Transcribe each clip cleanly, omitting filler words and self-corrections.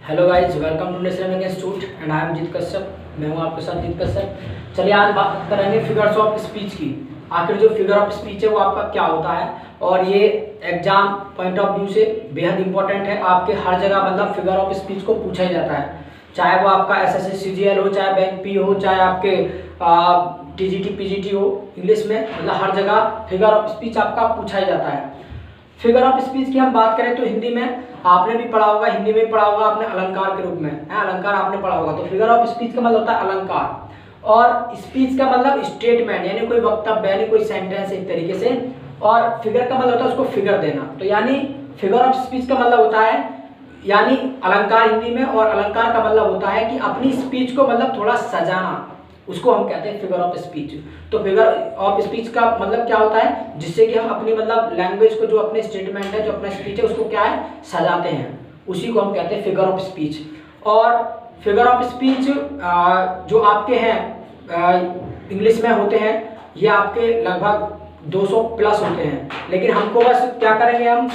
Hello guys, welcome to national institute and I am Jeet Kashyap. मैं हूं आपके साथ जीत कश्यप। चलिए आज बात करेंगे फिगर्स ऑफ स्पीच की। आखिर जो फिगर ऑफ स्पीच है वो आपका क्या होता है और ये एग्जाम पॉइंट ऑफ व्यू से बेहद इंपॉर्टेंट है। आपके हर जगह मतलब फिगर ऑफ स्पीच को पूछा ही जाता है, चाहे वो आपका एसएससी सीजीएल हो, चाहे बैंक पी हो, चाहे आपके टीजीटी पीजीटी हो। इंग्लिश में मतलब हर जगह फिगर ऑफ स्पीच आपका पूछा ही जाता है। फिगर ऑफ स्पीच की हम बात करें तो हिंदी में आपने भी पढ़ा होगा, हिंदी में पढ़ा होगा आपने अलंकार के रूप में है, अलंकार आपने पढ़ा होगा। तो फिगर ऑफ स्पीच का मतलब होता है अलंकार और स्पीच का मतलब स्टेटमेंट यानी कोई वक्तव्य यानी कोई सेंटेंस एक तरीके से, और फिगर का मतलब होता है उसको फिगर देना। तो यानी फिगर ऑफ स्पीच का मतलब होता है यानी अलंकार हिंदी में, और अलंकार का मतलब होता है कि अपनी स्पीच को मतलब थोड़ा सजाना, उसको हम कहते हैं फिगर ऑफ स्पीच। तो फिगर ऑफ स्पीच का मतलब क्या होता है, जिससे कि हम अपनी मतलब लैंग्वेज को, जो अपने स्टेटमेंट है, जो अपना स्पीच है, उसको क्या है सजाते हैं, उसी को हम कहते हैं फिगर ऑफ स्पीच। और फिगर ऑफ स्पीच जो आपके हैं इंग्लिश में होते हैं, ये आपके लगभग 200 प्लस होते हैं। लेकिन हमको बस क्या करेंगे, हम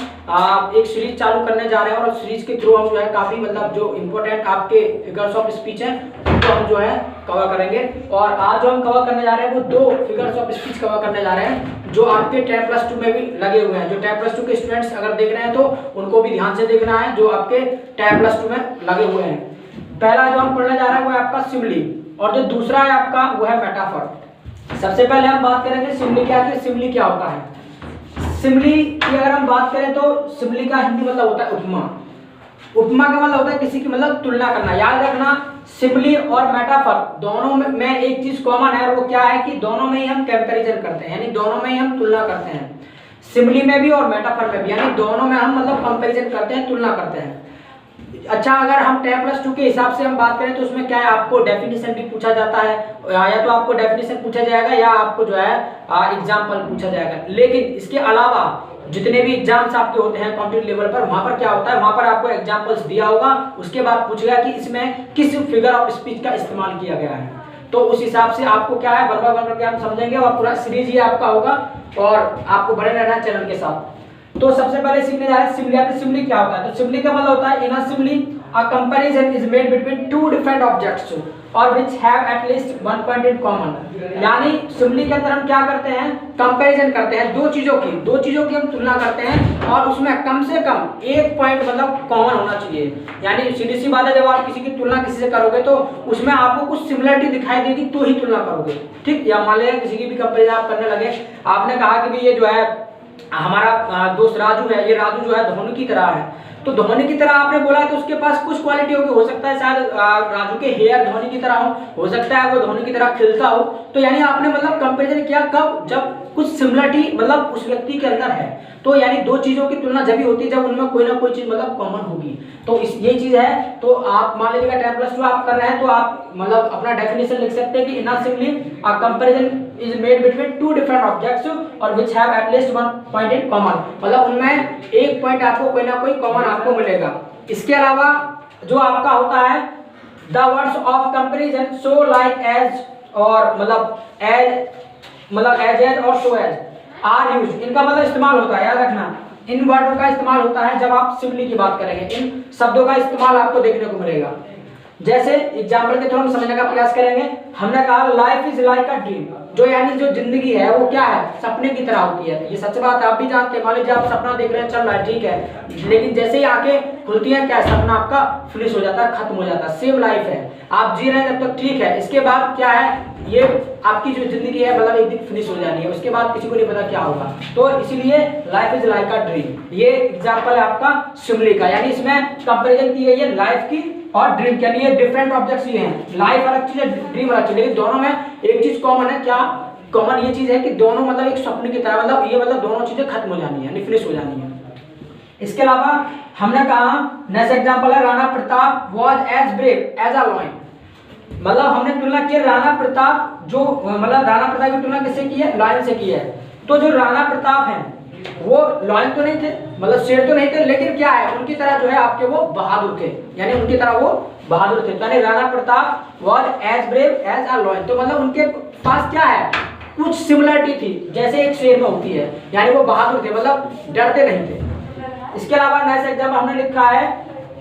एक सीरीज चालू करने जा रहे हैं और सीरीज के थ्रू हम जो है काफ़ी मतलब जो इम्पोर्टेंट आपके फिगर्स ऑफ स्पीच हैं उनको हम जो है कवर करेंगे। और आज जो हम कवर करने जा रहे हैं वो 2 फिगर्स ऑफ स्पीच कवर करने जा रहे हैं जो आपके 10+2 में भी लगे हुए हैं। जो 10+2 के स्टूडेंट्स अगर देख रहे हैं तो उनको भी ध्यान से देखना है, जो आपके 10+2 में लगे हुए हैं। पहला जो हम पढ़ने जा रहे हैं वो है आपका सिमली, और जो दूसरा है आपका वो है मेटाफर। सबसे पहले हम बात करेंगे सिमली क्या है। सिमली क्या होता है? सिमली की अगर हम बात करें तो सिमली का हिंदी मतलब होता है उपमा। उपमा का मतलब होता है किसी की मतलब तुलना करना। याद रखना, सिमली और मेटाफर दोनों में एक चीज कॉमन है, और वो क्या है कि दोनों में ही हम कंपैरिजन करते हैं, यानी दोनों में ही हम तुलना करते हैं। सिमली में भी और मेटाफर में भी, यानी दोनों में हम मतलब कंपैरिजन करते हैं, तुलना करते हैं। अच्छा, अगर हम 10+2 के हिसाब से हम बात करें तो उसमें क्या है, आपको डेफिनेशन भी पूछा जाता है, या तो आपको डेफिनेशन पूछा जाएगा या आपको जो है एग्जाम्पल पूछा जाएगा। लेकिन इसके अलावा जितने भी एग्जाम्स आपके होते हैं कॉम्पिटिटिव लेवल पर, वहां पर क्या होता है, वहां पर आपको एग्जाम्पल्स दिया होगा, उसके बाद पूछेगा कि इसमें किस फिगर ऑफ स्पीच का इस्तेमाल किया गया है। तो उस हिसाब से आपको क्या है वन बाय वन करके हम समझेंगे, और पूरा सीरीज ही आपका होगा और आपको बने रहना है चैनल के साथ। तो सबसे पहले सीखने जा रहे हैं सिमली। आपके सिमली क्या होता है? तो सिमली का मतलब होता है in a Simli a comparison is made between two different objects or which have at least one point in common। यानी सिमली के अंदर हम क्या करते हैं, कंपैरिजन करते हैं दो चीजों की हम तुलना करते हैं, और उसमें कम से कम एक पॉइंट मतलब कॉमन होना चाहिए। यानी सीधी सी बात है, जब आप किसी की तुलना किसी से करोगे तो उसमें आपको कुछ सिमिलरिटी दिखाई देगी तो ही तुलना करोगे, ठीक। या मान लिया किसी की भी कंपैरिजन आप करने लगे, आपने कहा कि भाई ये जो है हमारा दोस्त राजू है, ये राजू जो है धोनी की तरह है। तो धोनी की तरह आपने बोला तो उसके पास कुछ क्वालिटी होगी, हो सकता है शायद राजू के हेयर धोनी की तरह हो सकता है वो धोनी की तरह खिलता हो। तो यानी आपने मतलब कंपैरिजन किया कब, जब कुछ सिमिलरिटी मतलब उस व्यक्ति के अंदर है। तो यानी दो चीजों की तुलना जब भी होती है जब उनमें कोई ना कोई चीज मतलब कॉमन होगी। तो ये चीज है। तो आप मान लीजिएगा 10+2 आप कर रहे हैं तो आप मतलब अपना डेफिनेशन लिख सकते हैं कि in a simile a comparison is made between two different objects और which have at least one point in common. मतलब उनमें एक पॉइंट आपको कोई ना कोई कॉमन आपको मिलेगा। इसके अलावा जो आपका होता है the words of comparison so like as और मतलब एज और सो एज आर यूज, इनका मतलब इस्तेमाल होता है। याद रखना, इन वर्डों का इस्तेमाल होता है जब आप सिमली की बात करेंगे, इन शब्दों का इस्तेमाल आपको देखने को मिलेगा। जैसे एग्जाम्पल के थ्रू हम समझने का प्रयास करेंगे। हमने कहा life is like a dream, जो यानी जो जिंदगी है वो क्या है, सपने की तरह होती है। ये सच बात है, आप भी जानते हैं। मान लीजिए आप सपना देख रहे हैं, चल रहा है, ठीक है, लेकिन जैसे ही आंखें खुलती हैं क्या सपना आपका फिनिश हो जाता है, खत्म हो जाता है। सेम लाइफ है, आप जी रहे हैं जब तक ठीक है, इसके बाद क्या है, ये आपकी जो जिंदगी है मतलब एक दिन फिनिश हो जानी है, उसके बाद किसी को नहीं पता क्या होगा। तो इसीलिए life is like a dream, ये एग्जाम्पल है आपका सिमली का। यानी इसमें कंपैरिजन की गई है लाइफ की और ड्रीम की, यानी ये डिफरेंट ऑब्जेक्ट्स ही हैं। लाइफ अलग चीज है, ड्रीम अलग चीज, लेकिन दोनों में एक चीज कॉमन है। क्या कॉमन? ये चीज है कि दोनों मतलब एक सपने की तरह, मतलब ये मतलब दोनों चीजें खत्म हो जानी है, यानी फिनिश हो जानी है। इसके अलावा हमने कहा नेक्स्ट एग्जांपल है Rana Pratap was as brave as a lion. मतलब हमने तुलना की राणा प्रताप, जो मतलब राणा प्रताप की तुलना किससे की है, लायन से की है। तो जो राणा प्रताप हैं वो लायन तो नहीं थे, मतलब शेर तो नहीं थे, लेकिन क्या है उनकी तरह जो है आपके वो बहादुर थे, यानी उनकी तरह वो बहादुर थे। यानी Rana Pratap was as brave as a lion, तो मतलब उनके पास क्या है, कुछ सिमिलरिटी थी जैसे एक शेर में होती है, यानी वो बहादुर थे, मतलब डरते नहीं थे। इसके अलावा नेक्स्ट एग्जाम्पल हमने लिखा है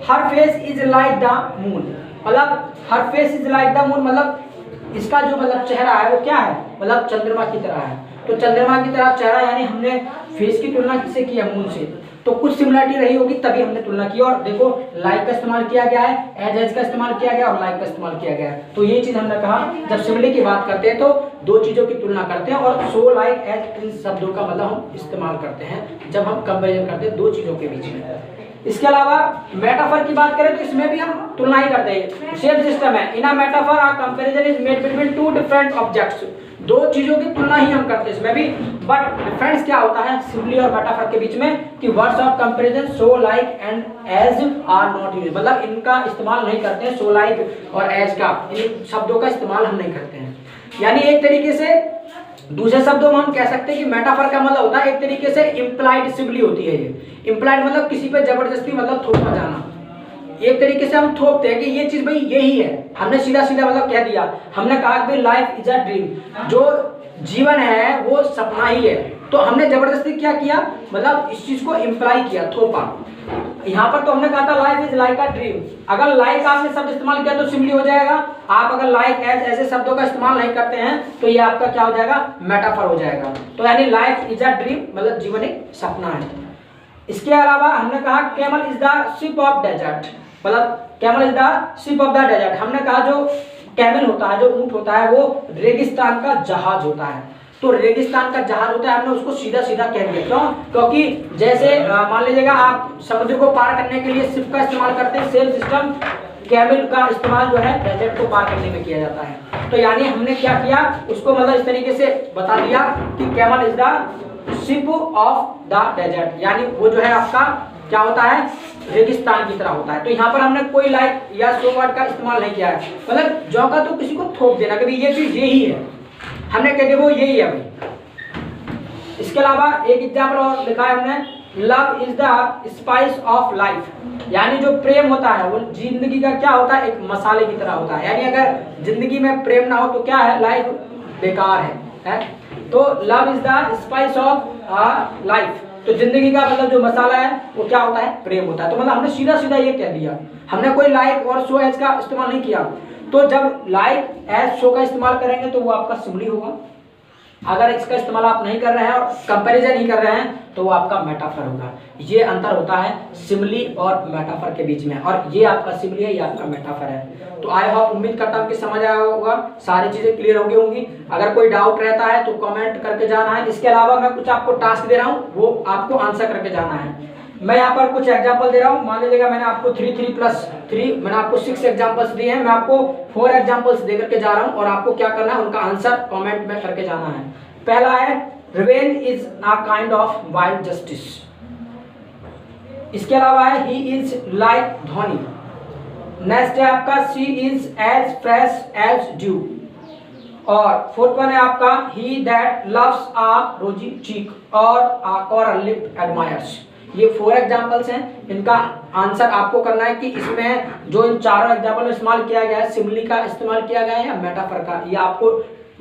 her face is like the moon, मतलब her face is like the moon, मतलब इसका जो मतलब चेहरा है वो क्या है, मतलब चंद्रमा की तरह है। तो चंद्रमा की तरह चेहरा यानी हमने फेस की तुलना किससे की है, मून से। तो कुछ सिमिलरिटी रही होगी तभी हमने तुलना की। और देखो लाइक का इस्तेमाल किया गया है, एज का इस्तेमाल किया गया और लाइक का इस्तेमाल किया गया है। तो ये चीज हमने कहा जब सिमिलरिटी की बात करते हैं तो दो चीजों की तुलना करते हैं, और सो लाइक एज इन शब्दों का मतलब हम इस्तेमाल करते हैं जब हम कंपेरिजन करते हैं दो चीजों के बीच में। इसके अलावा मेटाफर की बात करें तो इसमें भी हम तुलना ही करते हैं। सेम सिस्टम है, in a metaphor a comparison is made between two different objects, दो चीजों की तुलना ही हम करते हैं इसमें भी। बट डिफरेंस क्या होता है सिंपली और मेटाफर के बीच में कि words of comparison so like and as are not used, मतलब इनका इस्तेमाल नहीं करते हैं, सो लाइक और एज का, इन शब्दों का इस्तेमाल हम नहीं करते हैं। यानी एक तरीके से दूसरे शब्दों में हम कह सकते हैं कि मेटाफर का मतलब होता है एक तरीके से इम्प्लाइड सिमिली होती है ये। इम्प्लाइड मतलब किसी पे जबरदस्ती मतलब थोपा जाना, एक तरीके से हम थोपते हैं कि ये चीज भाई यही है, हमने सीधा सीधा मतलब कह दिया। हमने कहा कि लाइफ इज अ ड्रीम, जो जीवन है वो सपना ही है, तो हमने जबरदस्ती क्या किया, मतलब इस चीज को इम्प्लाई किया, थोपा। यहाँ पर तो हमने कहा था life is like a dream, अगर लाइक आपने शब्द इस्तेमाल किया तो सिंपली हो जाएगा। आप अगर लाइक एज ऐसे शब्दों का इस्तेमाल नहीं करते हैं तो ये आपका क्या हो जाएगा, मेटाफर हो जाएगा। तो यानी लाइफ इज अ ड्रीम मतलब जीवन एक सपना है। इसके अलावा हमने कहा camel is the ship of desert, मतलब camel is the ship of the desert. हमने कहा जो कैमल होता है, जो ऊंट होता है, वो रेगिस्तान का जहाज होता है। तो रेगिस्तान का जहाज होता है, हमने उसको सीधा सीधा कह दिया। क्यों? क्योंकि जैसे मान लीजिएगा आप समुद्र को पार करने के लिए शिप का इस्तेमाल करते हैं, सेम सिस्टम कैमल का इस्तेमाल जो है डेजर्ट को पार करने में किया जाता है। तो यानी हमने क्या किया, उसको मतलब इस तरीके से बता दिया कि camel is the ship of the desert, यानी वो जो है आपका क्या होता है, रेगिस्तान की तरह होता है। तो यहाँ पर हमने कोई लाइक या सो वर्ड का इस्तेमाल नहीं किया है, मतलब जो का तो किसी को थोप देना कि ये चीज यही है, हमने कह दिया वो यही है भाई। इसके अलावा एक एग्जाम्पल और लिखा है हमने, love is the spice of life, यानी जो प्रेम होता है वो जिंदगी का क्या होता है, एक मसाले की तरह होता है। यानी अगर जिंदगी में प्रेम ना हो तो क्या है, लाइफ बेकार है? तो love is the spice of life, तो जिंदगी का मतलब जो मसाला है वो क्या होता है, प्रेम होता है। तो मतलब हमने सीधा सीधा ये कह दिया, हमने कोई लाइक और सो एज का इस्तेमाल नहीं किया। तो जब लाइक एज सो का इस्तेमाल करेंगे तो वो आपका सिमिली होगा, अगर इसका इस्तेमाल आप नहीं कर रहे हैं और कंपैरिजन ही कर रहे हैं तो वो आपका मेटाफर होगा। ये अंतर होता है सिमिली और मेटाफर के बीच में, और ये आपका सिमिली है, ये आपका मेटाफर है। तो आई होप, उम्मीद करता हूँ कि समझ आया होगा, सारी चीजें क्लियर हो गई होंगी। अगर कोई डाउट रहता है तो कमेंट करके जाना है। इसके अलावा मैं कुछ आपको टास्क दे रहा हूँ, वो आपको आंसर करके जाना है। मैं यहाँ पर कुछ एग्जांपल दे रहा हूँ, मान लीजिएगा मैंने आपको 3 3 + 3 मैंने आपको 6 एग्जांपल्स दिए हैं, मैं आपको 4 एग्जांपल्स दे करके जा रहा हूँ और आपको क्या करना है, उनका आंसर कमेंट में करके जाना है। पहला है revenge is a kind of wild justice. इसके अलावा है he is like Dhoni. Next है आपका she is as fresh as dew. और फोर्थ वन है आपका ही दैट लव्स अ रोजी चीक और अ कोरल लिप एडमायर्स। ये 4 एग्जांपल्स हैं, इनका आंसर आपको करना है कि इसमें जो इन चारों एग्जांपल में इस्तेमाल किया गया है, सिमिली का इस्तेमाल किया गया है या मेटाफर का, ये आपको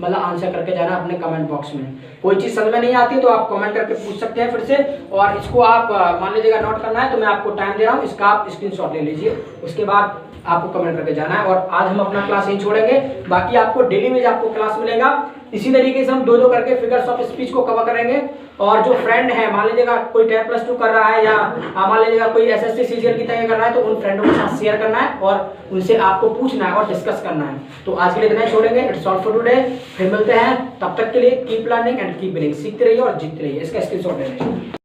मतलब आंसर करके जाना अपने कमेंट बॉक्स में। कोई चीज़ समझ में नहीं आती है तो आप कमेंट करके पूछ सकते हैं फिर से, और इसको आप मान लीजिएगा नोट करना है तो मैं आपको टाइम दे रहा हूँ, इसका आप स्क्रीनशॉट ले लीजिए, उसके बाद आपको कमेंट करके जाना है। और आज हम अपना क्लास यहीं छोड़ेंगे, बाकी आपको डेली में आपको क्लास मिलेगा। इसी तरीके से हम 2-2 करके फिगर्स ऑफ स्पीच को कवर करेंगे। और जो फ्रेंड है, मान लीजिएगा कोई 10+2 कर रहा है या मान लीजिएगा कोई SSC CGL की तैयारी कर रहा है, तो उन फ्रेंडों के साथ शेयर करना है और उनसे आपको पूछना है और डिस्कस करना है। तो आज के लिए इतना ही छोड़ेंगे। इट्स ऑल फॉर टुडे, फिर मिलते हैं, तब तक के लिए keep learning and keep winning. सीखते रहिए और जीतते रहिए। इसका स्क्रीनशॉट ले लीजिए।